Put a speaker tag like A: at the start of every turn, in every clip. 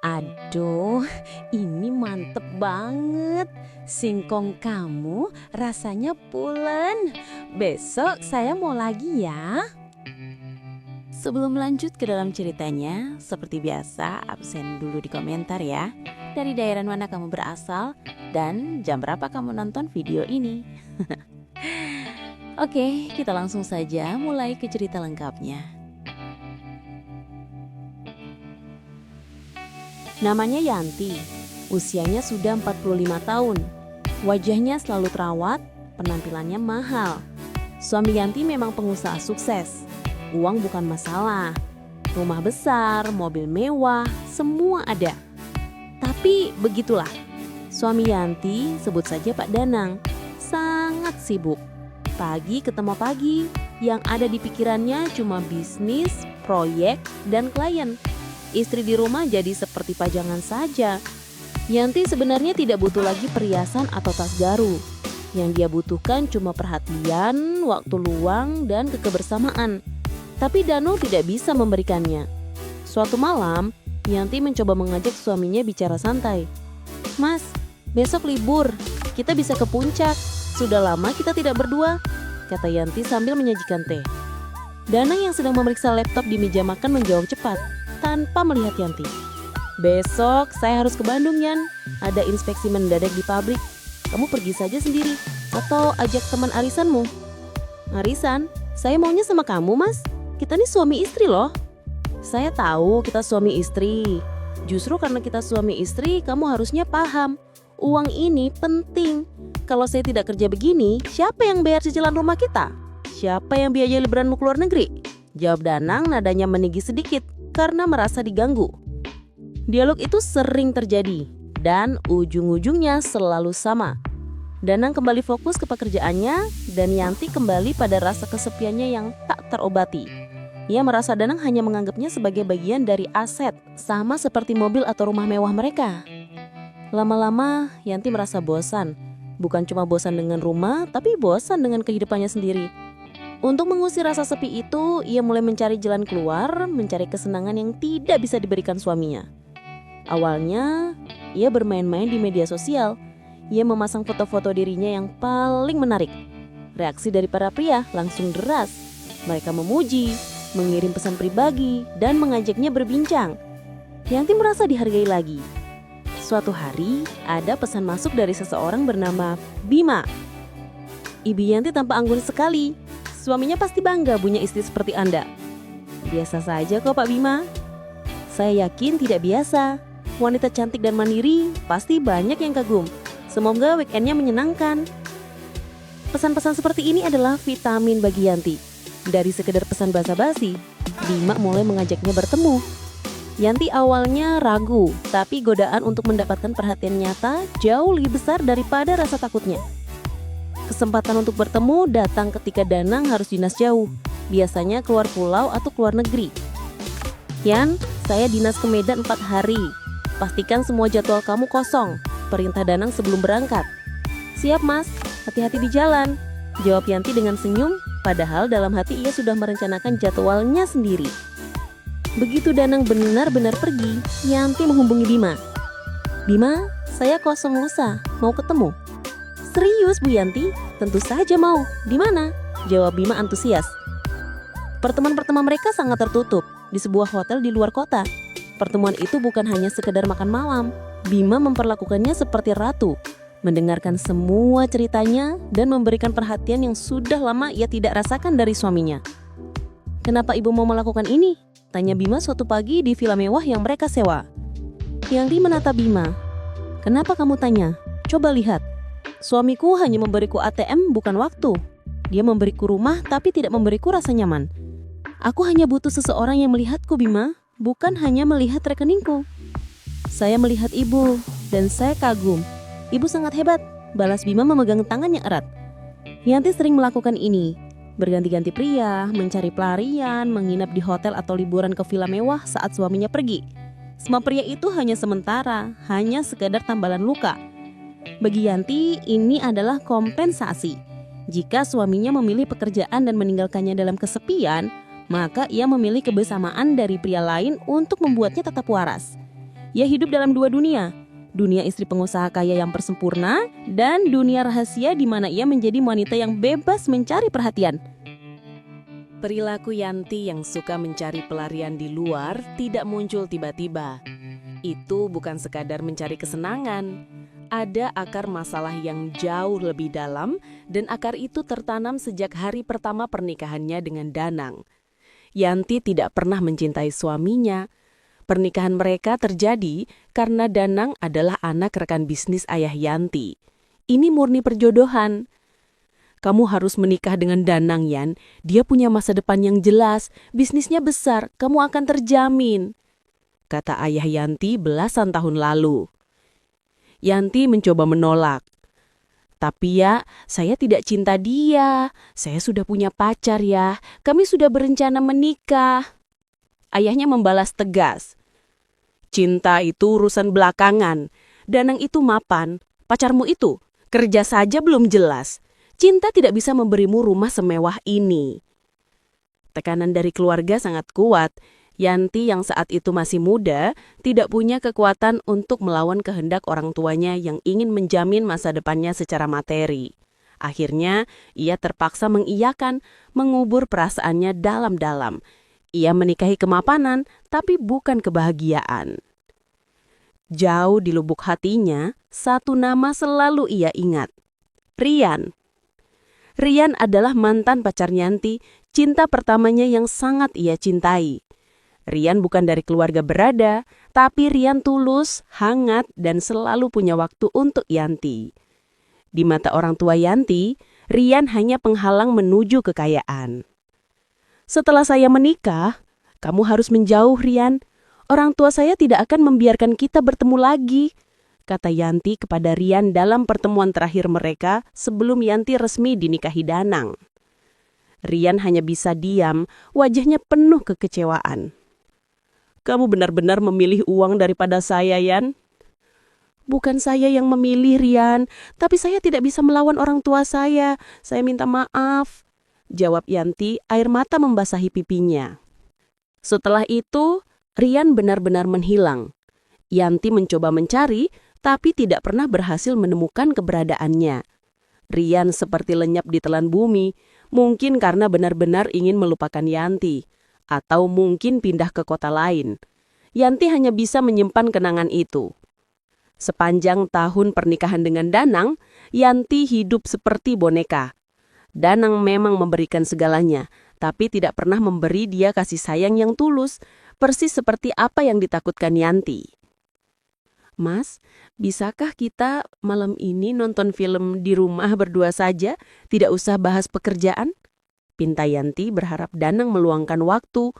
A: Aduh, ini mantep banget. Singkong kamu rasanya pulen. Besok saya mau lagi ya. Sebelum lanjut ke dalam ceritanya, seperti biasa absen dulu di komentar ya. Dari daerah mana kamu berasal dan jam berapa kamu nonton video ini. Oke, kita langsung saja mulai ke cerita lengkapnya. Namanya Yanti, usianya sudah 45 tahun. Wajahnya selalu terawat, penampilannya mahal. Suami Yanti memang pengusaha sukses. Uang bukan masalah. Rumah besar, mobil mewah, semua ada. Tapi begitulah, suami Yanti, sebut saja Pak Danang, sangat sibuk. Pagi ketemu pagi, yang ada di pikirannya cuma bisnis, proyek, dan klien. Istri di rumah jadi seperti pajangan saja. Yanti sebenarnya tidak butuh lagi perhiasan atau tas garu. Yang dia butuhkan cuma perhatian, waktu luang, dan kebersamaan. Tapi Danu tidak bisa memberikannya. Suatu malam, Yanti mencoba mengajak suaminya bicara santai. "Mas, besok libur, kita bisa ke puncak. Sudah lama kita tidak berdua," kata Yanti sambil menyajikan teh. Danang yang sedang memeriksa laptop di meja makan menjawab cepat, tanpa melihat Yanti. "Besok saya harus ke Bandung, Yan. Ada inspeksi mendadak di pabrik. Kamu pergi saja sendiri atau ajak teman arisanmu." "Arisan? Saya maunya sama kamu, Mas. Kita nih suami istri loh." "Saya tahu kita suami istri. Justru karena kita suami istri, kamu harusnya paham. Uang ini penting. Kalau saya tidak kerja begini, siapa yang bayar cicilan rumah kita? Siapa yang biaya liburanmu ke luar negeri?" Jawab Danang nadanya meninggi sedikit karena merasa diganggu. Dialog itu sering terjadi dan ujung-ujungnya selalu sama. Danang kembali fokus ke pekerjaannya dan Yanti kembali pada rasa kesepiannya yang tak terobati. Ia merasa Danang hanya menganggapnya sebagai bagian dari aset, sama seperti mobil atau rumah mewah mereka. Lama-lama Yanti merasa bosan. Bukan cuma bosan dengan rumah, tapi bosan dengan kehidupannya sendiri. Untuk mengusir rasa sepi itu, ia mulai mencari jalan keluar, mencari kesenangan yang tidak bisa diberikan suaminya. Awalnya, ia bermain-main di media sosial. Ia memasang foto-foto dirinya yang paling menarik. Reaksi dari para pria langsung deras. Mereka memuji, mengirim pesan pribadi, dan mengajaknya berbincang. Yanti merasa dihargai lagi. Suatu hari, ada pesan masuk dari seseorang bernama Bima. "Ibu Yanti tampak anggun sekali. Suaminya pasti bangga punya istri seperti Anda." "Biasa saja kok Pak Bima." "Saya yakin tidak biasa. Wanita cantik dan mandiri pasti banyak yang kagum. Semoga weekendnya menyenangkan." Pesan-pesan seperti ini adalah vitamin bagi Yanti. Dari sekedar pesan basa-basi, Bima mulai mengajaknya bertemu. Yanti awalnya ragu, tapi godaan untuk mendapatkan perhatian nyata jauh lebih besar daripada rasa takutnya. Kesempatan untuk bertemu datang ketika Danang harus dinas jauh, biasanya keluar pulau atau keluar negeri. "Yan, saya dinas ke Medan 4 hari. Pastikan semua jadwal kamu kosong," perintah Danang sebelum berangkat. "Siap Mas, hati-hati di jalan," jawab Yanti dengan senyum, padahal dalam hati ia sudah merencanakan jadwalnya sendiri. Begitu Danang benar-benar pergi, Yanti menghubungi Bima. "Bima, saya kosong lusa, mau ketemu." "Serius Bu Yanti? Tentu saja mau. Di mana?" jawab Bima antusias. Pertemuan mereka sangat tertutup di sebuah hotel di luar kota. Pertemuan itu bukan hanya sekedar makan malam. Bima memperlakukannya seperti ratu, mendengarkan semua ceritanya dan memberikan perhatian yang sudah lama ia tidak rasakan dari suaminya. "Kenapa ibu mau melakukan ini?" tanya Bima suatu pagi di villa mewah yang mereka sewa. Yanti menatap Bima. "Kenapa kamu tanya? Coba lihat. Suamiku hanya memberiku ATM bukan waktu. Dia memberiku rumah tapi tidak memberiku rasa nyaman. Aku hanya butuh seseorang yang melihatku Bima, bukan hanya melihat rekeningku." "Saya melihat ibu dan saya kagum. Ibu sangat hebat," balas Bima memegang tangannya erat. Yanti sering melakukan ini. Berganti-ganti pria, mencari pelarian, menginap di hotel atau liburan ke villa mewah saat suaminya pergi. Semua pria itu hanya sementara, hanya sekadar tambalan luka. Bagi Yanti, ini adalah kompensasi. Jika suaminya memilih pekerjaan dan meninggalkannya dalam kesepian, maka ia memilih kebersamaan dari pria lain untuk membuatnya tetap waras. Ia hidup dalam dua dunia. Dunia istri pengusaha kaya yang bersempurna dan dunia rahasia di mana ia menjadi wanita yang bebas mencari perhatian. Perilaku Yanti yang suka mencari pelarian di luar tidak muncul tiba-tiba. Itu bukan sekadar mencari kesenangan. Ada akar masalah yang jauh lebih dalam dan akar itu tertanam sejak hari pertama pernikahannya dengan Danang. Yanti tidak pernah mencintai suaminya. Pernikahan mereka terjadi karena Danang adalah anak rekan bisnis ayah Yanti. Ini murni perjodohan. Kamu harus menikah dengan Danang, Yan. Dia punya masa depan yang jelas, bisnisnya besar, kamu akan terjamin, kata ayah Yanti belasan tahun lalu. Yanti mencoba menolak. Tapi ya, saya tidak cinta dia. Saya sudah punya pacar ya. Kami sudah berencana menikah. Ayahnya membalas tegas. Cinta itu urusan belakangan. Danang itu mapan. Pacarmu itu kerja saja belum jelas. Cinta tidak bisa memberimu rumah semewah ini. Tekanan dari keluarga sangat kuat. Yanti yang saat itu masih muda, tidak punya kekuatan untuk melawan kehendak orang tuanya yang ingin menjamin masa depannya secara materi. Akhirnya, ia terpaksa mengiyakan, mengubur perasaannya dalam-dalam. Ia menikahi kemapanan, tapi bukan kebahagiaan. Jauh di lubuk hatinya, satu nama selalu ia ingat. Rian. Rian adalah mantan pacar Yanti, cinta pertamanya yang sangat ia cintai. Rian bukan dari keluarga berada, tapi Rian tulus, hangat, dan selalu punya waktu untuk Yanti. Di mata orang tua Yanti, Rian hanya penghalang menuju kekayaan. Setelah saya menikah, kamu harus menjauh, Rian. Orang tua saya tidak akan membiarkan kita bertemu lagi, kata Yanti kepada Rian dalam pertemuan terakhir mereka sebelum Yanti resmi dinikahi Danang. Rian hanya bisa diam, wajahnya penuh kekecewaan. Kamu benar-benar memilih uang daripada saya, Yan? Bukan saya yang memilih, Rian. Tapi saya tidak bisa melawan orang tua saya. Saya minta maaf, jawab Yanti, air mata membasahi pipinya. Setelah itu, Rian benar-benar menghilang. Yanti mencoba mencari, tapi tidak pernah berhasil menemukan keberadaannya. Rian seperti lenyap di telan bumi, mungkin karena benar-benar ingin melupakan Yanti. Atau mungkin pindah ke kota lain. Yanti hanya bisa menyimpan kenangan itu. Sepanjang tahun pernikahan dengan Danang, Yanti hidup seperti boneka. Danang memang memberikan segalanya, tapi tidak pernah memberi dia kasih sayang yang tulus, persis seperti apa yang ditakutkan Yanti. Mas, bisakah kita malam ini nonton film di rumah berdua saja, tidak usah bahas pekerjaan? Pinta Yanti berharap Danang meluangkan waktu.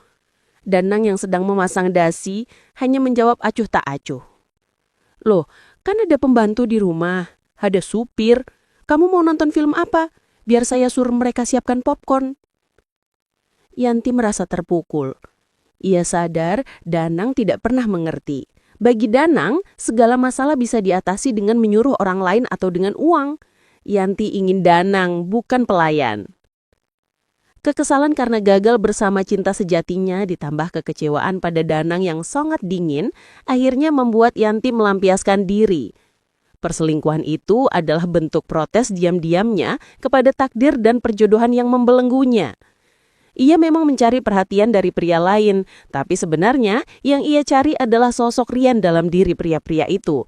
A: Danang yang sedang memasang dasi hanya menjawab acuh tak acuh. Loh, kan ada pembantu di rumah, ada supir. Kamu mau nonton film apa? Biar saya suruh mereka siapkan popcorn. Yanti merasa terpukul. Ia sadar Danang tidak pernah mengerti. Bagi Danang, segala masalah bisa diatasi dengan menyuruh orang lain atau dengan uang. Yanti ingin Danang, bukan pelayan. Kekesalan karena gagal bersama cinta sejatinya ditambah kekecewaan pada Danang yang sangat dingin, akhirnya membuat Yanti melampiaskan diri. Perselingkuhan itu adalah bentuk protes diam-diamnya kepada takdir dan perjodohan yang membelenggunya. Ia memang mencari perhatian dari pria lain, tapi sebenarnya yang ia cari adalah sosok Rian dalam diri pria-pria itu.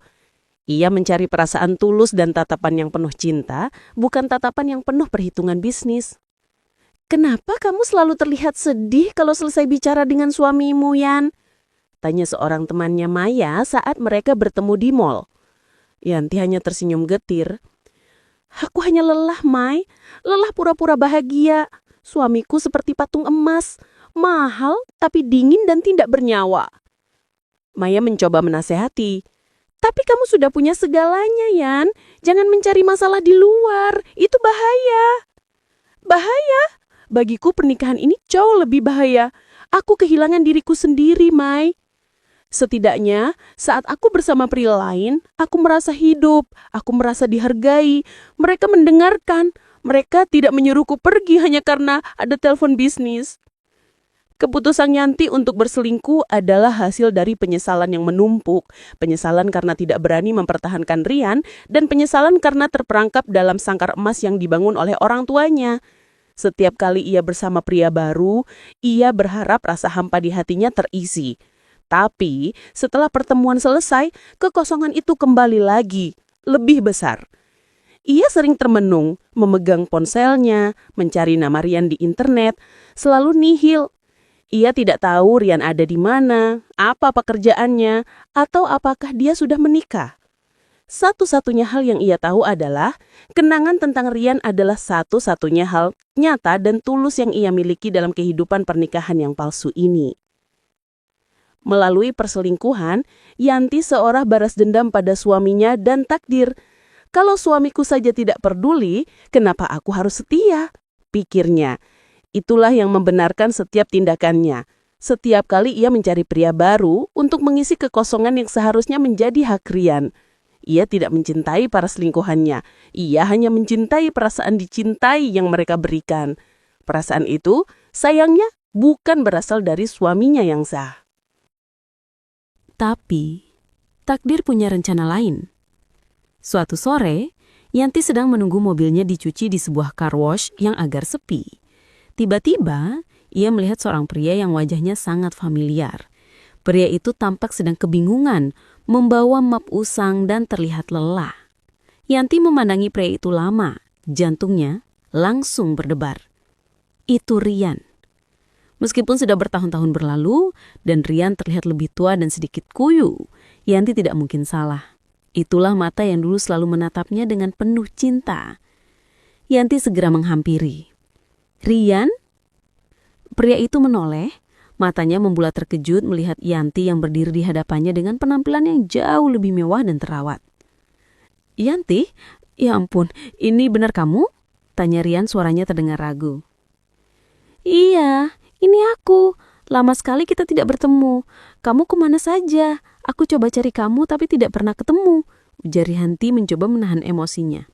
A: Ia mencari perasaan tulus dan tatapan yang penuh cinta, bukan tatapan yang penuh perhitungan bisnis. Kenapa kamu selalu terlihat sedih kalau selesai bicara dengan suamimu, Yan? Tanya seorang temannya Maya saat mereka bertemu di mall. Yanti hanya tersenyum getir. Aku hanya lelah, Mai. Lelah pura-pura bahagia. Suamiku seperti patung emas. Mahal, tapi dingin dan tidak bernyawa. Maya mencoba menasehati. Tapi kamu sudah punya segalanya, Yan. Jangan mencari masalah di luar. Itu bahaya. Bahaya? Bagiku pernikahan ini jauh lebih bahaya. Aku kehilangan diriku sendiri, Mai. Setidaknya saat aku bersama pria lain, aku merasa hidup, aku merasa dihargai. Mereka mendengarkan, mereka tidak menyuruhku pergi hanya karena ada telepon bisnis.
B: Keputusan Yanti untuk berselingkuh adalah hasil dari penyesalan yang menumpuk, penyesalan karena tidak berani mempertahankan Rian, dan penyesalan karena terperangkap dalam sangkar emas yang dibangun oleh orang tuanya. Setiap kali ia bersama pria baru, ia berharap rasa hampa di hatinya terisi. Tapi setelah pertemuan selesai, kekosongan itu kembali lagi, lebih besar. Ia sering termenung, memegang ponselnya, mencari nama Rian di internet, selalu nihil. Ia tidak tahu Rian ada di mana, apa pekerjaannya, atau apakah dia sudah menikah. Satu-satunya hal yang ia tahu adalah kenangan tentang Rian adalah satu-satunya hal nyata dan tulus yang ia miliki dalam kehidupan pernikahan yang palsu ini. Melalui perselingkuhan, Yanti seolah balas dendam pada suaminya dan takdir. Kalau suamiku saja tidak peduli, kenapa aku harus setia? Pikirnya. Itulah yang membenarkan setiap tindakannya. Setiap kali ia mencari pria baru untuk mengisi kekosongan yang seharusnya menjadi hak Rian. Ia tidak mencintai para selingkuhannya. Ia hanya mencintai perasaan dicintai yang mereka berikan. Perasaan itu, sayangnya, bukan berasal dari suaminya yang sah.
A: Tapi, takdir punya rencana lain. Suatu sore, Yanti sedang menunggu mobilnya dicuci di sebuah car wash yang agak sepi. Tiba-tiba, ia melihat seorang pria yang wajahnya sangat familiar. Pria itu tampak sedang kebingungan, membawa map usang dan terlihat lelah. Yanti memandangi pria itu lama, jantungnya langsung berdebar. Itu Rian. Meskipun sudah bertahun-tahun berlalu dan Rian terlihat lebih tua dan sedikit kuyu, Yanti tidak mungkin salah. Itulah mata yang dulu selalu menatapnya dengan penuh cinta. Yanti segera menghampiri. Rian? Pria itu menoleh, matanya membulat terkejut melihat Yanti yang berdiri di hadapannya dengan penampilan yang jauh lebih mewah dan terawat. Yanti? Ya ampun, ini benar kamu? Tanya Rian, suaranya terdengar ragu. Iya, ini aku. Lama sekali kita tidak bertemu. Kamu kemana saja? Aku coba cari kamu tapi tidak pernah ketemu. Ujar Yanti mencoba menahan emosinya.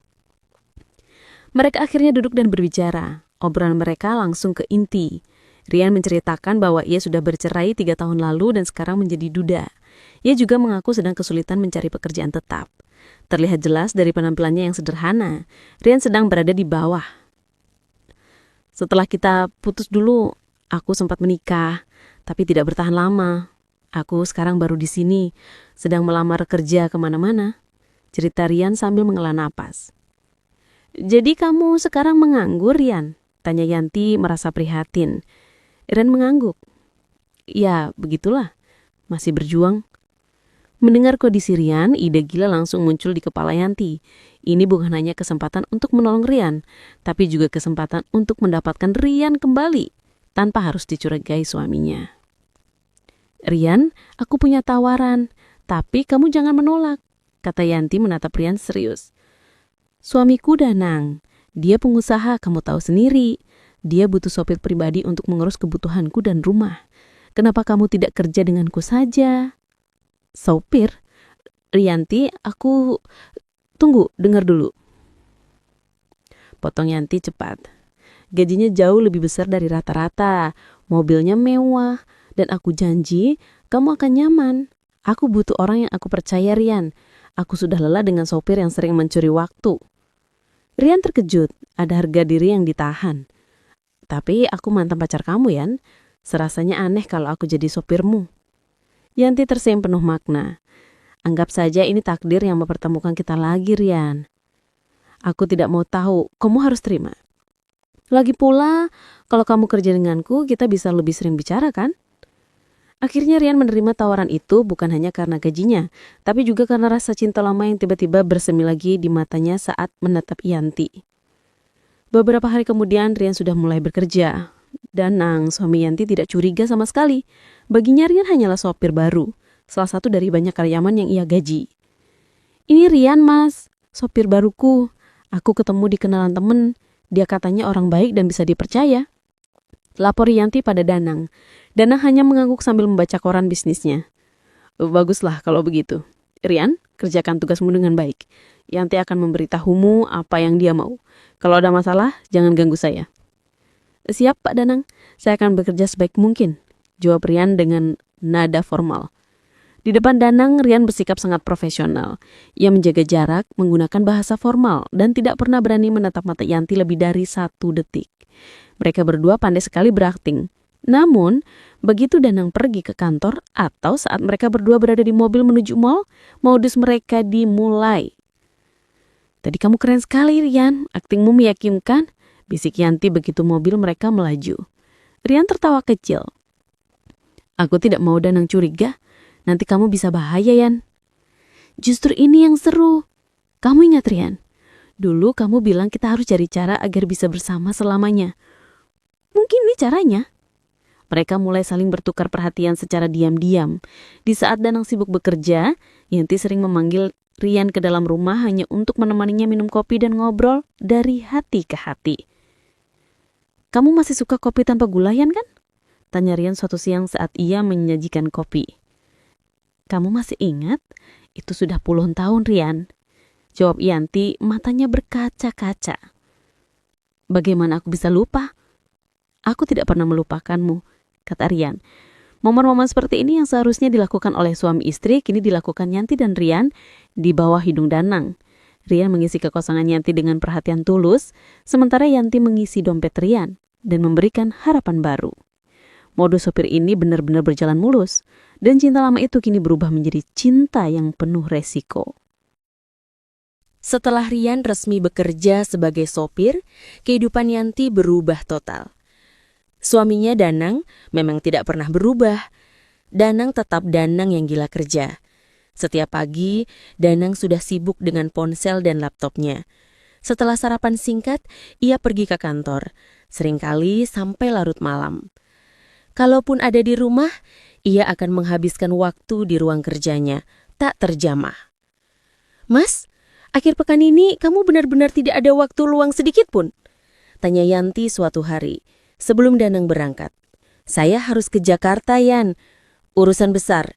A: Mereka akhirnya duduk dan berbicara. Obrolan mereka langsung ke inti. Rian menceritakan bahwa ia sudah bercerai 3 tahun lalu dan sekarang menjadi duda. Ia juga mengaku sedang kesulitan mencari pekerjaan tetap. Terlihat jelas dari penampilannya yang sederhana, Rian sedang berada di bawah. Setelah kita putus dulu, aku sempat menikah, tapi tidak bertahan lama. Aku sekarang baru di sini, sedang melamar kerja kemana-mana. Cerita Rian sambil menghela napas. Jadi kamu sekarang menganggur, Rian? Tanya Yanti merasa prihatin. Rian mengangguk. Ya, begitulah. Masih berjuang. Mendengar kondisi Rian, ide gila langsung muncul di kepala Yanti. Ini bukan hanya kesempatan untuk menolong Rian, tapi juga kesempatan untuk mendapatkan Rian kembali, tanpa harus dicurigai suaminya. Rian, aku punya tawaran, tapi kamu jangan menolak, kata Yanti menatap Rian serius. Suamiku Danang, dia pengusaha, kamu tahu sendiri. Dia butuh sopir pribadi untuk mengurus kebutuhanku dan rumah. Kenapa kamu tidak kerja denganku saja? Sopir? Rianti, aku... Tunggu, dengar dulu. Potong Yanti cepat. Gajinya jauh lebih besar dari rata-rata. Mobilnya mewah. Dan aku janji, kamu akan nyaman. Aku butuh orang yang aku percaya, Rian. Aku sudah lelah dengan sopir yang sering mencuri waktu. Rian terkejut, ada harga diri yang ditahan. Tapi aku mantan pacar kamu, Yan. Serasanya aneh kalau aku jadi sopirmu. Yanti tersenyum penuh makna. Anggap saja ini takdir yang mempertemukan kita lagi, Rian. Aku tidak mau tahu, kamu harus terima. Lagi pula, kalau kamu kerja denganku, kita bisa lebih sering bicara, kan? Akhirnya Rian menerima tawaran itu bukan hanya karena gajinya, tapi juga karena rasa cinta lama yang tiba-tiba bersemi lagi di matanya saat menatap Yanti. Beberapa hari kemudian Rian sudah mulai bekerja. Danang, suami Yanti, tidak curiga sama sekali. Baginya Rian hanyalah sopir baru, salah satu dari banyak karyawan yang ia gaji. Ini Rian, Mas, sopir baruku. Aku ketemu di kenalan temen. Dia katanya orang baik dan bisa dipercaya. Lapor Yanti pada Danang. Danang hanya mengangguk sambil membaca koran bisnisnya. Baguslah kalau begitu. Rian, kerjakan tugasmu dengan baik. Yanti akan memberitahumu apa yang dia mau. Kalau ada masalah, jangan ganggu saya. Siap Pak Danang, saya akan bekerja sebaik mungkin, jawab Rian dengan nada formal. Di depan Danang, Rian bersikap sangat profesional. Ia menjaga jarak, menggunakan bahasa formal, dan tidak pernah berani menatap mata Yanti lebih dari 1 detik. Mereka berdua pandai sekali berakting. Namun, begitu Danang pergi ke kantor atau saat mereka berdua berada di mobil menuju mall, modus mereka dimulai. Tadi kamu keren sekali, Rian. Aktingmu meyakinkan, bisik Yanti begitu mobil mereka melaju. Rian tertawa kecil. Aku tidak mau Danang curiga. Nanti kamu bisa bahaya, Yan. Justru ini yang seru. Kamu ingat, Rian? Dulu kamu bilang kita harus cari cara agar bisa bersama selamanya. Mungkin ini caranya. Mereka mulai saling bertukar perhatian secara diam-diam. Di saat Danang sibuk bekerja, Yanti sering memanggil Rian ke dalam rumah hanya untuk menemaninya minum kopi dan ngobrol dari hati ke hati. Kamu masih suka kopi tanpa gula, Yan, kan? Tanya Rian suatu siang saat ia menyajikan kopi. Kamu masih ingat? Itu sudah puluhan tahun, Rian. Jawab Yanti, matanya berkaca-kaca. Bagaimana aku bisa lupa? Aku tidak pernah melupakanmu, kata Rian. Momen-momen seperti ini yang seharusnya dilakukan oleh suami istri, kini dilakukan Yanti dan Rian di bawah hidung Danang. Rian mengisi kekosongan Yanti dengan perhatian tulus, sementara Yanti mengisi dompet Rian dan memberikan harapan baru. Modus sopir ini benar-benar berjalan mulus, dan cinta lama itu kini berubah menjadi cinta yang penuh resiko. Setelah Rian resmi bekerja sebagai sopir, kehidupan Yanti berubah total. Suaminya Danang memang tidak pernah berubah. Danang tetap Danang yang gila kerja. Setiap pagi, Danang sudah sibuk dengan ponsel dan laptopnya. Setelah sarapan singkat, ia pergi ke kantor, seringkali sampai larut malam. Kalaupun ada di rumah, ia akan menghabiskan waktu di ruang kerjanya, tak terjamah. Mas, akhir pekan ini kamu benar-benar tidak ada waktu luang sedikit pun? Tanya Yanti suatu hari. Sebelum Danang berangkat, saya harus ke Jakarta, Yan. Urusan besar.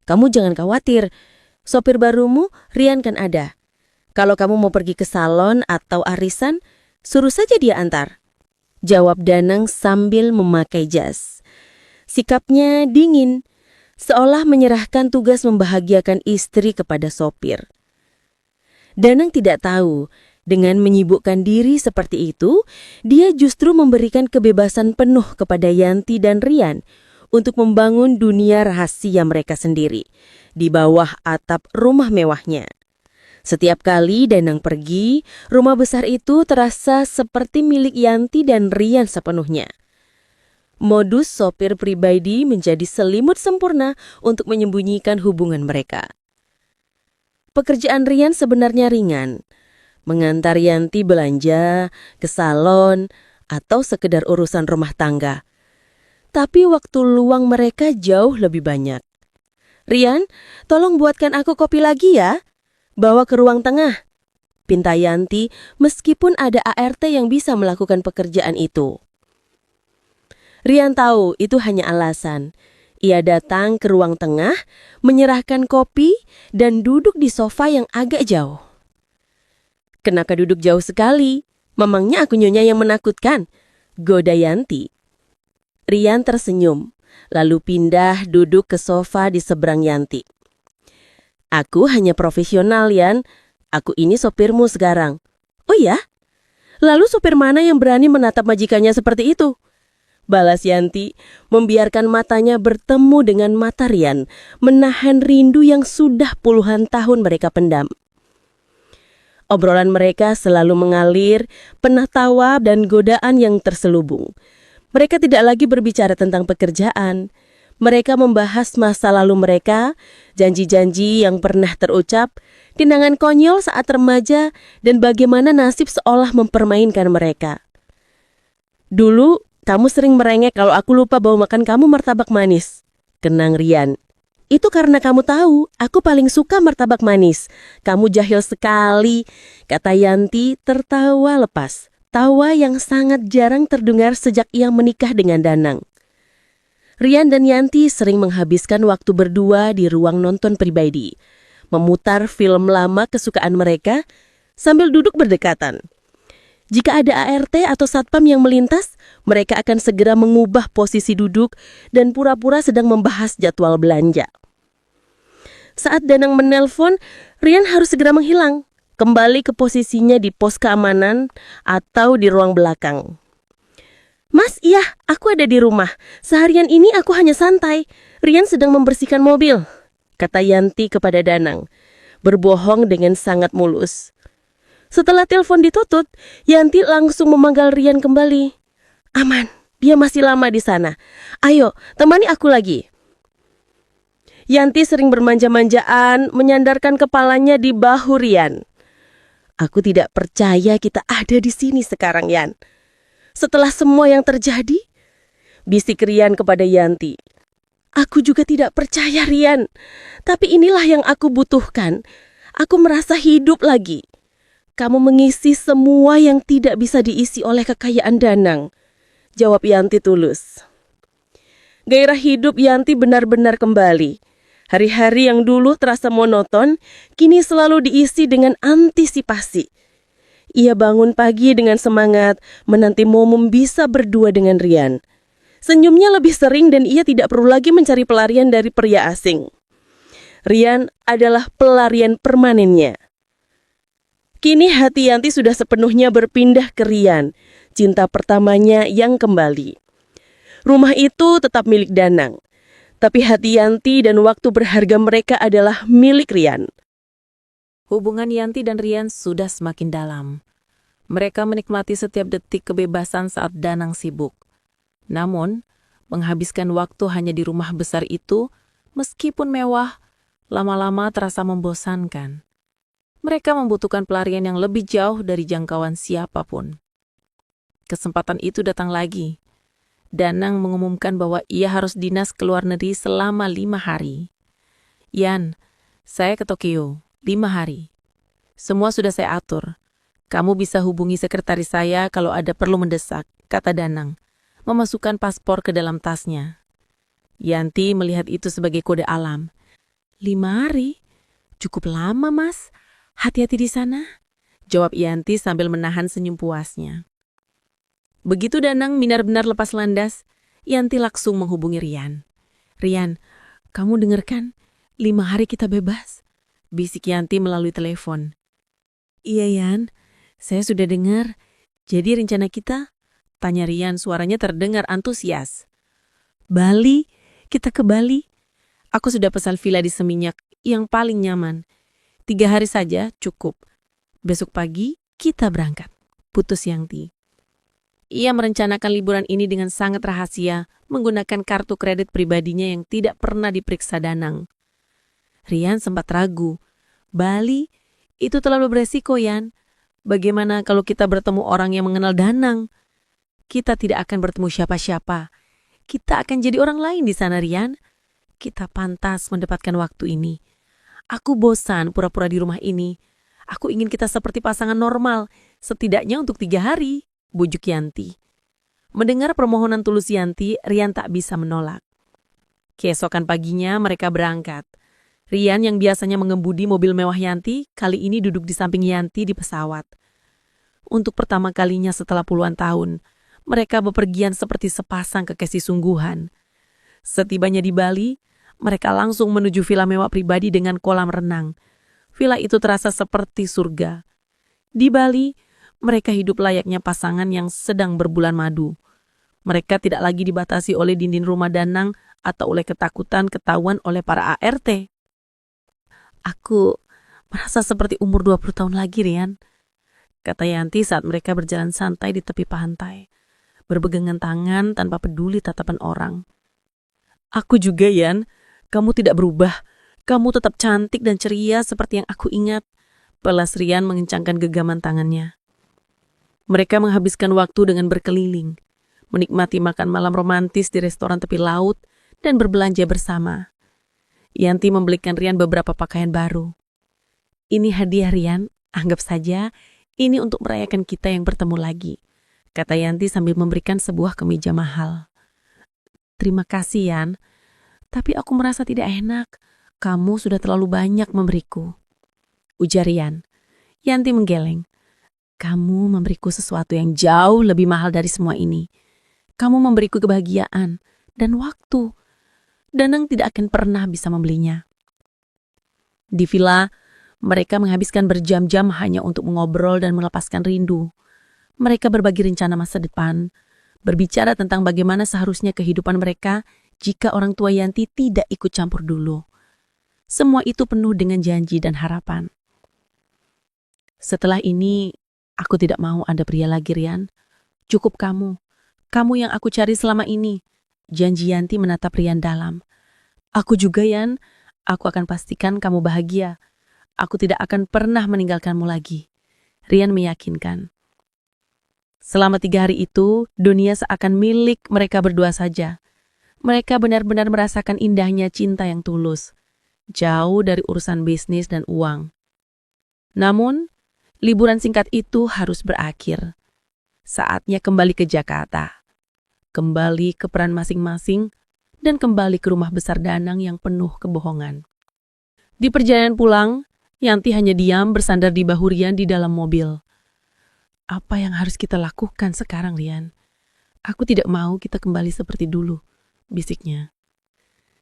A: Kamu jangan khawatir. Sopir barumu, Rian kan ada. Kalau kamu mau pergi ke salon atau arisan, suruh saja dia antar. Jawab Danang sambil memakai jas. Sikapnya dingin, seolah menyerahkan tugas membahagiakan istri kepada sopir. Danang tidak tahu. Dengan menyibukkan diri seperti itu, dia justru memberikan kebebasan penuh kepada Yanti dan Rian untuk membangun dunia rahasia mereka sendiri di bawah atap rumah mewahnya. Setiap kali Danang pergi, rumah besar itu terasa seperti milik Yanti dan Rian sepenuhnya. Modus sopir pribadi menjadi selimut sempurna untuk menyembunyikan hubungan mereka. Pekerjaan Rian sebenarnya ringan. Mengantar Yanti belanja, ke salon, atau sekedar urusan rumah tangga. Tapi waktu luang mereka jauh lebih banyak. Rian, tolong buatkan aku kopi lagi ya. Bawa ke ruang tengah. Pinta Yanti meskipun ada ART yang bisa melakukan pekerjaan itu. Rian tahu itu hanya alasan. Ia datang ke ruang tengah, menyerahkan kopi, dan duduk di sofa yang agak jauh. Kenapa duduk jauh sekali? Memangnya aku nyonya yang menakutkan? Goda Yanti. Rian tersenyum, lalu pindah duduk ke sofa di seberang Yanti. Aku hanya profesional, Yan. Aku ini sopirmu sekarang. Oh ya? Lalu sopir mana yang berani menatap majikannya seperti itu? Balas Yanti, membiarkan matanya bertemu dengan mata Rian, menahan rindu yang sudah puluhan tahun mereka pendam. Obrolan mereka selalu mengalir, penuh tawa dan godaan yang terselubung. Mereka tidak lagi berbicara tentang pekerjaan. Mereka membahas masa lalu mereka, janji-janji yang pernah terucap, tinangan konyol saat remaja, dan bagaimana nasib seolah mempermainkan mereka. Dulu, kamu sering merengek kalau aku lupa bawa makan kamu martabak manis. Kenang Rian. Itu karena kamu tahu, aku paling suka martabak manis. Kamu jahil sekali, kata Yanti tertawa lepas. Tawa yang sangat jarang terdengar sejak ia menikah dengan Danang. Rian dan Yanti sering menghabiskan waktu berdua di ruang nonton pribadi, memutar film lama kesukaan mereka sambil duduk berdekatan.
C: Jika ada ART atau satpam yang melintas, mereka akan segera mengubah posisi duduk dan pura-pura sedang membahas jadwal belanja. Saat Danang menelpon, Rian harus segera menghilang, kembali ke posisinya di pos keamanan atau di ruang belakang. Mas, iya, aku ada di rumah. Seharian ini aku hanya santai. Rian sedang membersihkan mobil, kata Yanti kepada Danang, berbohong dengan sangat mulus. Setelah telepon ditutup, Yanti langsung memanggil Rian kembali. Aman, dia masih lama di sana. Ayo, temani aku lagi. Yanti sering bermanja-manjaan, menyandarkan kepalanya di bahu Rian. Aku tidak percaya kita ada di sini sekarang, Yan. Setelah semua yang terjadi, bisik Rian kepada Yanti. Aku juga tidak percaya, Rian. Tapi inilah yang aku butuhkan. Aku merasa hidup lagi. Kamu mengisi semua yang tidak bisa diisi oleh kekayaan Danang, jawab Yanti tulus. Gairah hidup Yanti benar-benar kembali. Hari-hari yang dulu terasa monoton, kini selalu diisi dengan antisipasi. Ia bangun pagi dengan semangat, menanti momen bisa berdua dengan Rian. Senyumnya lebih sering dan ia tidak perlu lagi mencari pelarian dari pria asing. Rian adalah pelarian permanennya. Kini hati Yanti sudah sepenuhnya berpindah ke Rian, cinta pertamanya yang kembali. Rumah itu tetap milik Danang, tapi hati Yanti dan waktu berharga mereka adalah milik Rian.
A: Hubungan Yanti dan Rian sudah semakin dalam. Mereka menikmati setiap detik kebebasan saat Danang sibuk. Namun, menghabiskan waktu hanya di rumah besar itu, meskipun mewah, lama-lama terasa membosankan. Mereka membutuhkan pelarian yang lebih jauh dari jangkauan siapapun. Kesempatan itu datang lagi. Danang mengumumkan bahwa ia harus dinas ke luar negeri selama 5 hari. Yan, saya ke Tokyo, 5 hari. Semua sudah saya atur. Kamu bisa hubungi sekretaris saya kalau ada perlu mendesak, kata Danang, memasukkan paspor ke dalam tasnya. Yanti melihat itu sebagai kode alam. 5 hari? Cukup lama, Mas. Hati-hati di sana, jawab Yanti sambil menahan senyum puasnya. Begitu Danang benar-benar lepas landas, Yanti langsung menghubungi Rian. Rian, kamu dengarkan, 5 hari kita bebas, bisik Yanti melalui telepon. Iya Yan, saya sudah dengar. Jadi rencana kita? Tanya Rian, suaranya terdengar antusias. Bali, kita ke Bali. Aku sudah pesan villa di Seminyak yang paling nyaman. 3 hari saja cukup. Besok pagi kita berangkat, putus Yanti. Ia merencanakan liburan ini dengan sangat rahasia, menggunakan kartu kredit pribadinya yang tidak pernah diperiksa Danang. Rian sempat ragu. Bali, itu terlalu beresiko, Yan. Bagaimana kalau kita bertemu orang yang mengenal Danang? Kita tidak akan bertemu siapa-siapa. Kita akan jadi orang lain di sana, Rian. Kita pantas mendapatkan waktu ini. Aku bosan pura-pura di rumah ini. Aku ingin kita seperti pasangan normal, setidaknya untuk 3 hari, bujuk Yanti. Mendengar permohonan tulus Yanti, Rian tak bisa menolak. Keesokan paginya mereka berangkat. Rian yang biasanya mengemudi mobil mewah Yanti, kali ini duduk di samping Yanti di pesawat. Untuk pertama kalinya setelah puluhan tahun, mereka bepergian seperti sepasang kekasih sungguhan. Setibanya di Bali, mereka langsung menuju villa mewah pribadi dengan kolam renang. Villa itu terasa seperti surga. Di Bali, mereka hidup layaknya pasangan yang sedang berbulan madu. Mereka tidak lagi dibatasi oleh dinding rumah Danang atau oleh ketakutan ketahuan oleh para ART. Aku merasa seperti umur 20 tahun lagi, Rian, kata Yanti saat mereka berjalan santai di tepi pantai, berpegangan tangan tanpa peduli tatapan orang. Aku juga, Yan. Kamu tidak berubah. Kamu tetap cantik dan ceria seperti yang aku ingat. Balas Rian mengencangkan genggaman tangannya. Mereka menghabiskan waktu dengan berkeliling, menikmati makan malam romantis di restoran tepi laut, dan berbelanja bersama. Yanti membelikan Rian beberapa pakaian baru. Ini hadiah Rian, anggap saja ini untuk merayakan kita yang bertemu lagi, kata Yanti sambil memberikan sebuah kemeja mahal. Terima kasih, Yan. Tapi aku merasa tidak enak. Kamu sudah terlalu banyak memberiku, ujar Rian. Yanti menggeleng.
B: Kamu memberiku sesuatu yang jauh lebih mahal dari semua ini. Kamu memberiku kebahagiaan dan waktu. Danang tidak akan pernah bisa membelinya. Di villa, mereka menghabiskan berjam-jam hanya untuk mengobrol dan melepaskan rindu. Mereka berbagi rencana masa depan, berbicara tentang bagaimana seharusnya kehidupan mereka jika orang tua Yanti tidak ikut campur dulu. Semua itu penuh dengan janji dan harapan. Setelah ini, aku tidak mau ada pria lagi, Rian. Cukup kamu. Kamu yang aku cari selama ini. Janji Yanti menatap Rian dalam. Aku juga, Yan. Aku akan pastikan kamu bahagia. Aku tidak akan pernah meninggalkanmu lagi. Rian meyakinkan. Selama 3 hari itu, dunia seakan milik mereka berdua saja. Mereka benar-benar merasakan indahnya cinta yang tulus. Jauh dari urusan bisnis dan uang. Namun, liburan singkat itu harus berakhir. Saatnya kembali ke Jakarta. Kembali ke peran masing-masing, dan kembali ke rumah besar Danang yang penuh kebohongan. Di perjalanan pulang, Yanti hanya diam bersandar di bahu Rian di dalam mobil. Apa yang harus kita lakukan sekarang, Rian? Aku tidak mau kita kembali seperti dulu, bisiknya.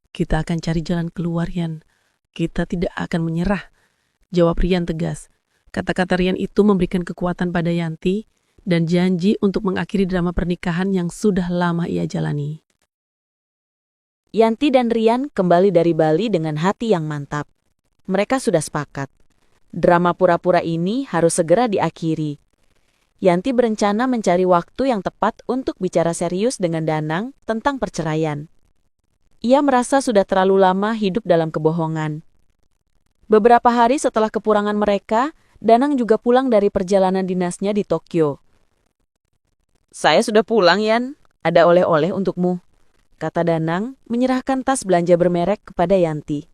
B: Kita akan cari jalan keluar, Rian. Kita tidak akan menyerah, jawab Rian tegas. Kata-kata Rian itu memberikan kekuatan pada Yanti dan janji untuk mengakhiri drama pernikahan yang sudah lama ia jalani.
A: Yanti dan Rian kembali dari Bali dengan hati yang mantap. Mereka sudah sepakat. Drama pura-pura ini harus segera diakhiri. Yanti berencana mencari waktu yang tepat untuk bicara serius dengan Danang tentang perceraian. Ia merasa sudah terlalu lama hidup dalam kebohongan. Beberapa hari setelah kepulangan mereka, Danang juga pulang dari perjalanan dinasnya di Tokyo. Saya sudah pulang, Yan. Ada oleh-oleh untukmu, kata Danang, menyerahkan tas belanja bermerek kepada Yanti.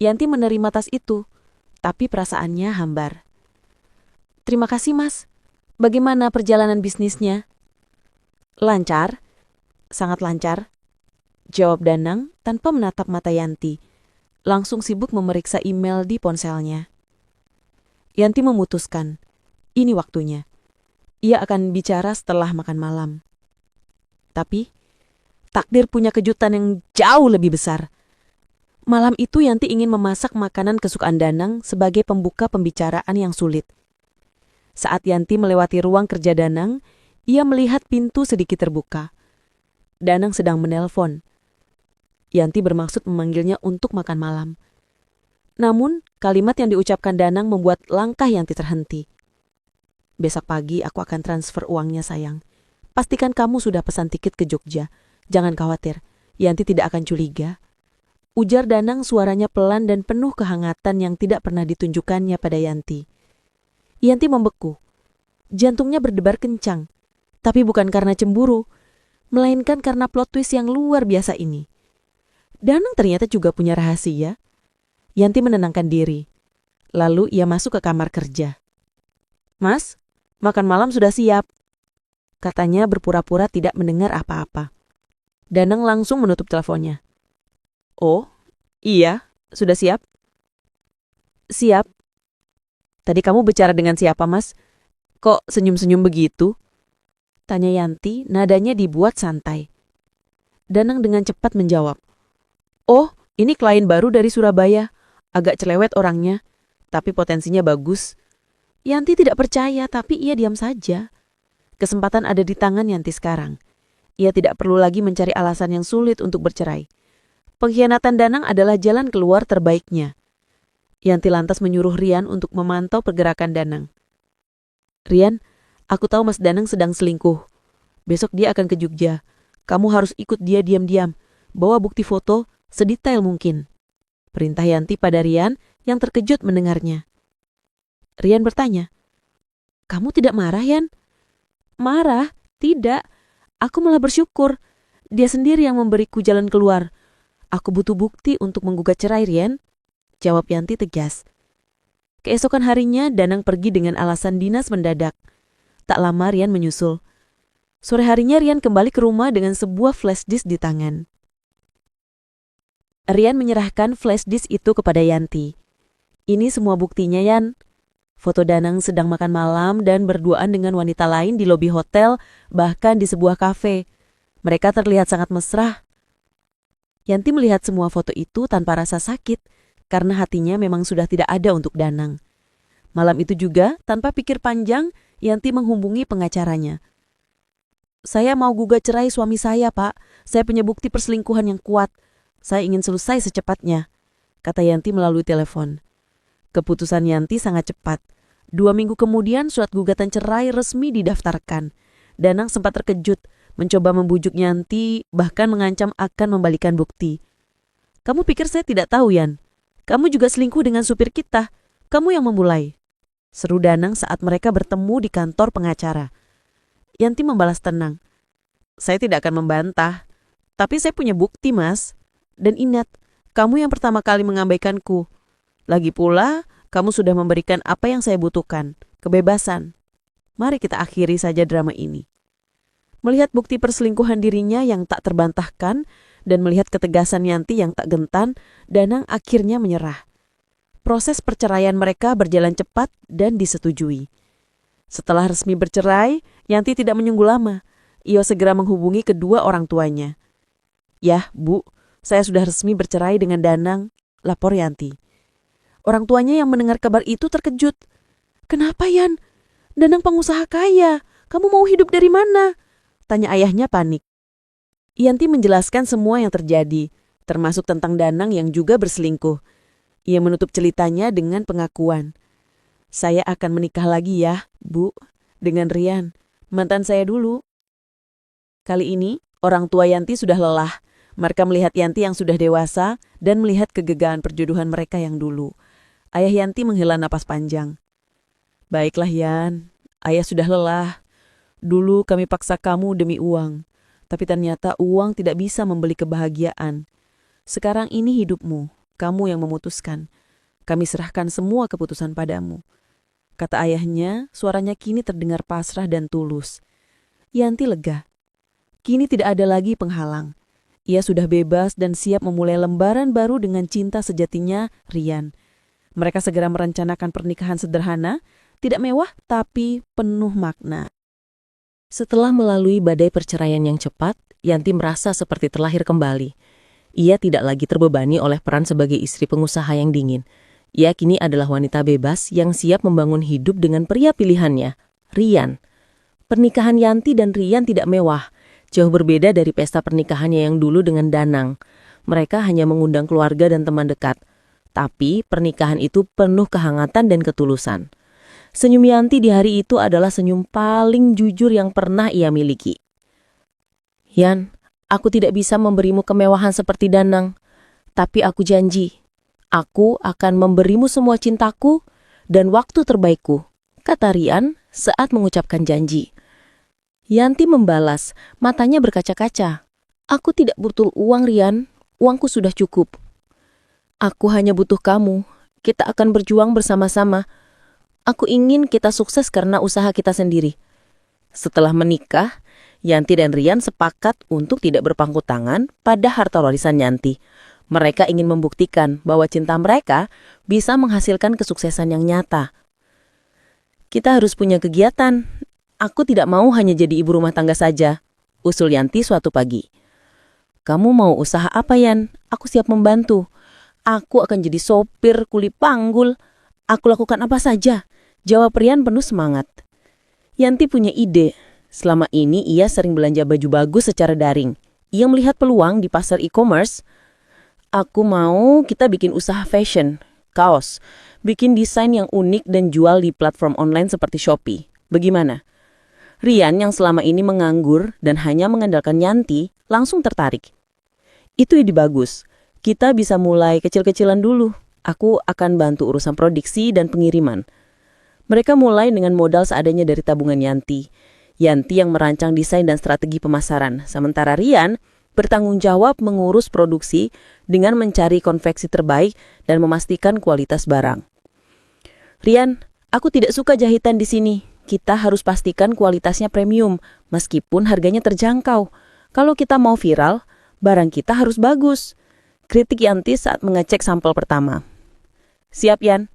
A: Yanti menerima tas itu, tapi perasaannya hambar. Terima kasih, Mas. Bagaimana perjalanan bisnisnya? Lancar, sangat lancar, jawab Danang tanpa menatap mata Yanti. Langsung sibuk memeriksa email di ponselnya. Yanti memutuskan, ini waktunya. Ia akan bicara setelah makan malam. Tapi takdir punya kejutan yang jauh lebih besar. Malam itu Yanti ingin memasak makanan kesukaan Danang sebagai pembuka pembicaraan yang sulit. Saat Yanti melewati ruang kerja Danang, ia melihat pintu sedikit terbuka. Danang sedang menelpon. Yanti bermaksud memanggilnya untuk makan malam. Namun, kalimat yang diucapkan Danang membuat langkah Yanti terhenti. Besok pagi aku akan transfer uangnya, sayang. Pastikan kamu sudah pesan tiket ke Jogja. Jangan khawatir, Yanti tidak akan curiga. Ujar Danang, suaranya pelan dan penuh kehangatan yang tidak pernah ditunjukkannya pada Yanti. Yanti membeku. Jantungnya berdebar kencang. Tapi bukan karena cemburu, melainkan karena plot twist yang luar biasa ini. Danang ternyata juga punya rahasia. Yanti menenangkan diri. Lalu ia masuk ke kamar kerja. Mas, makan malam sudah siap, katanya berpura-pura tidak mendengar apa-apa. Danang langsung menutup teleponnya. Oh, iya, sudah siap? Siap. Tadi kamu bicara dengan siapa, Mas? Kok senyum-senyum begitu? Tanya Yanti, nadanya dibuat santai. Danang dengan cepat menjawab. Oh, ini klien baru dari Surabaya. Agak cerewet orangnya, tapi potensinya bagus. Yanti tidak percaya, tapi ia diam saja. Kesempatan ada di tangan Yanti sekarang. Ia tidak perlu lagi mencari alasan yang sulit untuk bercerai. Pengkhianatan Danang adalah jalan keluar terbaiknya. Yanti lantas menyuruh Rian untuk memantau pergerakan Danang. Rian, aku tahu Mas Danang sedang selingkuh. Besok dia akan ke Jogja. Kamu harus ikut dia diam-diam. Bawa bukti foto sedetail mungkin. Perintah Yanti pada Rian yang terkejut mendengarnya. Rian bertanya, kamu tidak marah, Yan? Marah? Tidak. Aku malah bersyukur. Dia sendiri yang memberiku jalan keluar. Aku butuh bukti untuk menggugat cerai, Rian, jawab Yanti tegas. Keesokan harinya, Danang pergi dengan alasan dinas mendadak. Tak lama Rian menyusul. Sore harinya Rian kembali ke rumah dengan sebuah flash disk di tangan. Rian menyerahkan flash disk itu kepada Yanti. Ini semua buktinya, Yan. Foto Danang sedang makan malam dan berduaan dengan wanita lain di lobi hotel, bahkan di sebuah kafe. Mereka terlihat sangat mesra. Yanti melihat semua foto itu tanpa rasa sakit, karena hatinya memang sudah tidak ada untuk Danang. Malam itu juga, tanpa pikir panjang, Yanti menghubungi pengacaranya. "Saya mau gugat cerai suami saya, Pak. Saya punya bukti perselingkuhan yang kuat. Saya ingin selesai secepatnya," kata Yanti melalui telepon. Keputusan Yanti sangat cepat. 2 minggu kemudian surat gugatan cerai resmi didaftarkan. Danang sempat terkejut, mencoba membujuk Yanti, bahkan mengancam akan membalikan bukti. "Kamu pikir saya tidak tahu, Yan? Kamu juga selingkuh dengan supir kita. Kamu yang memulai," seru Danang saat mereka bertemu di kantor pengacara. Yanti membalas tenang. "Saya tidak akan membantah, tapi saya punya bukti, Mas. Dan ingat, kamu yang pertama kali mengabaikanku. Lagi pula, kamu sudah memberikan apa yang saya butuhkan, kebebasan. Mari kita akhiri saja drama ini." Melihat bukti perselingkuhan dirinya yang tak terbantahkan dan melihat ketegasan Yanti yang tak gentan, Danang akhirnya menyerah. Proses perceraian mereka berjalan cepat dan disetujui. Setelah resmi bercerai, Yanti tidak menunggu lama. Ia segera menghubungi kedua orang tuanya. "Yah, Bu, saya sudah resmi bercerai dengan Danang," lapor Yanti. Orang tuanya yang mendengar kabar itu terkejut. "Kenapa, Yan? Danang pengusaha kaya. Kamu mau hidup dari mana?" tanya ayahnya panik. Yanti menjelaskan semua yang terjadi, termasuk tentang Danang yang juga berselingkuh. Ia menutup ceritanya dengan pengakuan. "Saya akan menikah lagi ya, Bu, dengan Rian, mantan saya dulu." Kali ini, orang tua Yanti sudah lelah. Mereka melihat Yanti yang sudah dewasa dan melihat kegagalan perjodohan mereka yang dulu. Ayah Yanti menghela napas panjang. "Baiklah, Yan, ayah sudah lelah. Dulu kami paksa kamu demi uang, tapi ternyata uang tidak bisa membeli kebahagiaan. Sekarang ini hidupmu, kamu yang memutuskan. Kami serahkan semua keputusan padamu," kata ayahnya. Suaranya kini terdengar pasrah dan tulus. Yanti lega. Kini tidak ada lagi penghalang. Ia sudah bebas dan siap memulai lembaran baru dengan cinta sejatinya, Rian. Mereka segera merencanakan pernikahan sederhana, tidak mewah tapi penuh makna. Setelah melalui badai perceraian yang cepat, Yanti merasa seperti terlahir kembali. Ia tidak lagi terbebani oleh peran sebagai istri pengusaha yang dingin. Ia kini adalah wanita bebas yang siap membangun hidup dengan pria pilihannya, Rian. Pernikahan Yanti dan Rian tidak mewah, jauh berbeda dari pesta pernikahannya yang dulu dengan Danang. Mereka hanya mengundang keluarga dan teman dekat. Tapi pernikahan itu penuh kehangatan dan ketulusan. Senyum Yanti di hari itu adalah senyum paling jujur yang pernah ia miliki. "Yan, aku tidak bisa memberimu kemewahan seperti Danang. Tapi aku janji, aku akan memberimu semua cintaku dan waktu terbaikku," kata Rian saat mengucapkan janji. Yanti membalas, matanya berkaca-kaca. "Aku tidak butuh uang, Rian. Uangku sudah cukup. Aku hanya butuh kamu. Kita akan berjuang bersama-sama. Aku ingin kita sukses karena usaha kita sendiri." Setelah menikah, Yanti dan Rian sepakat untuk tidak berpangku tangan pada harta warisan Yanti. Mereka ingin membuktikan bahwa cinta mereka bisa menghasilkan kesuksesan yang nyata. "Kita harus punya kegiatan. Aku tidak mau hanya jadi ibu rumah tangga saja," usul Yanti suatu pagi. "Kamu mau usaha apa, Yan? Aku siap membantu. Aku akan jadi sopir kuli panggul. Aku lakukan apa saja," jawab Rian penuh semangat. Yanti punya ide. Selama ini ia sering belanja baju bagus secara daring. Ia melihat peluang di pasar e-commerce. "Aku mau kita bikin usaha fashion, kaos, bikin desain yang unik dan jual di platform online seperti Shopee. Bagaimana?" Rian yang selama ini menganggur dan hanya mengandalkan Yanti langsung tertarik. "Itu ide bagus. Kita bisa mulai kecil-kecilan dulu. Aku akan bantu urusan produksi dan pengiriman." Mereka mulai dengan modal seadanya dari tabungan Yanti. Yanti yang merancang desain dan strategi pemasaran, sementara Rian bertanggung jawab mengurus produksi dengan mencari konveksi terbaik dan memastikan kualitas barang. "Rian, aku tidak suka jahitan di sini. Kita harus pastikan kualitasnya premium, meskipun harganya terjangkau. Kalau kita mau viral, barang kita harus bagus," kritik Yanti saat mengecek sampel pertama. "Siap, Yan.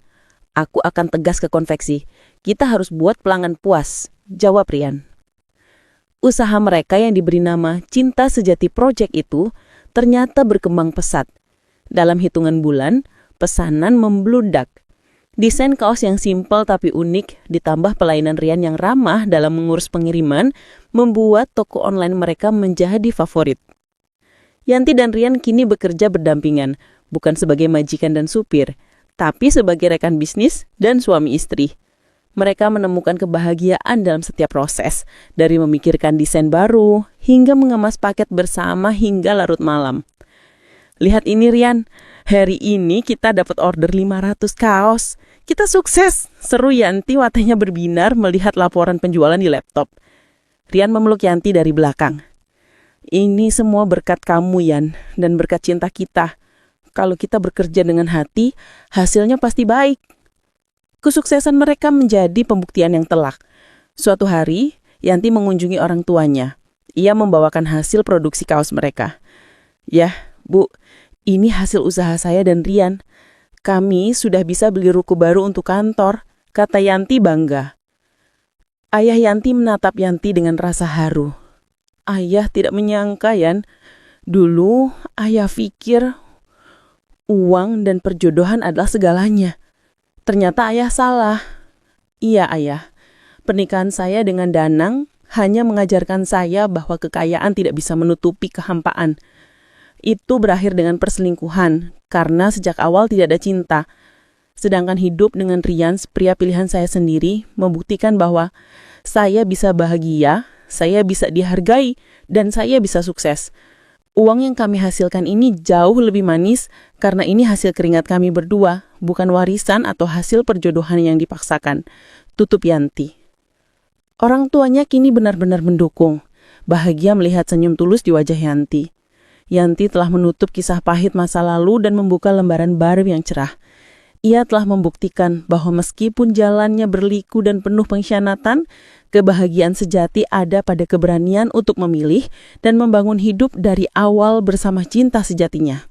B: Aku akan tegas ke konveksi. Kita harus buat pelanggan puas, jawab Rian. Usaha mereka yang diberi nama Cinta Sejati Project itu ternyata berkembang pesat. Dalam hitungan bulan, pesanan membludak. Desain kaos yang simpel tapi unik ditambah pelayanan Rian yang ramah dalam mengurus pengiriman membuat toko online mereka menjadi favorit. Yanti dan Rian kini bekerja berdampingan, bukan sebagai majikan dan supir, tapi sebagai rekan bisnis dan suami istri. Mereka menemukan kebahagiaan dalam setiap proses, dari memikirkan desain baru hingga mengemas paket bersama hingga larut malam. Lihat ini Rian, hari ini kita dapat order 500 kaos. Kita sukses, seru Yanti watanya berbinar melihat laporan penjualan di laptop. Rian memeluk Yanti dari belakang. Ini semua berkat kamu Yan, dan berkat cinta kita. Kalau kita bekerja dengan hati, hasilnya pasti baik. Kesuksesan mereka menjadi pembuktian yang telak. Suatu hari, Yanti mengunjungi orang tuanya. Ia membawakan hasil produksi kaos mereka. "Yah, Bu, ini hasil usaha saya dan Rian. Kami sudah bisa beli ruko baru untuk kantor," kata Yanti bangga. Ayah Yanti menatap Yanti dengan rasa haru. Ayah tidak menyangka, Yan. Dulu, ayah pikir uang dan perjodohan adalah segalanya. Ternyata ayah salah. Iya, Ayah. Pernikahan saya dengan Danang hanya mengajarkan saya bahwa kekayaan tidak bisa menutupi kehampaan. Itu berakhir dengan perselingkuhan, karena sejak awal tidak ada cinta. Sedangkan hidup dengan Rian, pria pilihan saya sendiri, membuktikan bahwa saya bisa bahagia, saya bisa dihargai, dan saya bisa sukses. Uang yang kami hasilkan ini jauh lebih manis karena ini hasil keringat kami berdua, bukan warisan atau hasil perjodohan yang dipaksakan, tutup Yanti. Orang tuanya kini benar-benar mendukung, bahagia melihat senyum tulus di wajah Yanti. Yanti telah menutup kisah pahit masa lalu dan membuka lembaran baru yang cerah. Ia telah membuktikan bahwa meskipun jalannya berliku dan penuh pengkhianatan, kebahagiaan sejati ada pada keberanian untuk memilih dan membangun hidup dari awal bersama cinta sejatinya.